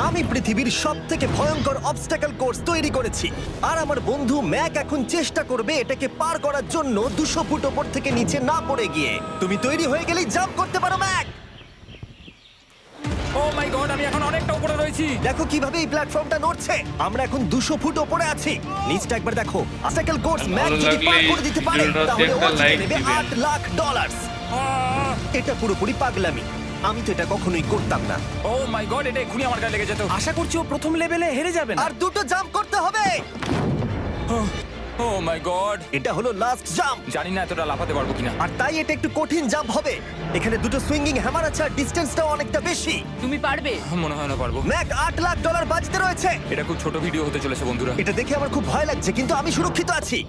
আমি পৃথিবীর সবথেকে ভয়ঙ্কর অবস্টাকল কোর্স তৈরি করেছি আর আমার বন্ধু ম্যাক এখন চেষ্টা করবে এটাকে পার করার জন্য 200 ফুট ওপর থেকে নিচে না পড়ে গিয়ে। তুমি তৈরি হয়ে গেলেই জাম্প করতে পারো ম্যাক। ও মাই গড, আমি এখন অনেকটা উপরে রয়েছি। দেখো কিভাবে এই প্ল্যাটফর্মটা নড়ছে। আমরা এখন 200 ফুট ওপরে আছি। নিচটা একবার দেখো। অবস্টাকল কোর্স ম্যাক যদি পার করে দিতে পারে তাহলে ও জিতে নেবে $8 লাখ। আহ! এটা পুরোপুরি পাগলামি। আমি তো এটা কখনোই করতাম না। ও মাই গড, এটা এক্ষুনি আমার গায়ে লেগে যেত। আশা করছি ও প্রথম লেভেলে হেরে যাবে না। আর দুটো জাম্প করতে হবে। ও মাই গড, এটা হলো লাস্ট জাম্প। জানি না এতটা লাফাতে পারবো কিনা। আর তাই এটা একটু কঠিন জাম্প হবে। এখানে দুটো সুইঙ্গিং হ্যামার আছে আর ডিসটেন্সটাও অনেকটা বেশি। তুমি পারবে। মনে হয় না পারবো। ম্যাক $8 লাখ বাজিতে রয়েছে। এটা খুব ছোট ভিডিও হতে চলেছে বন্ধুরা। এটা দেখে আমার খুব ভয় লাগছে কিন্তু আমি সুরক্ষিত আছি।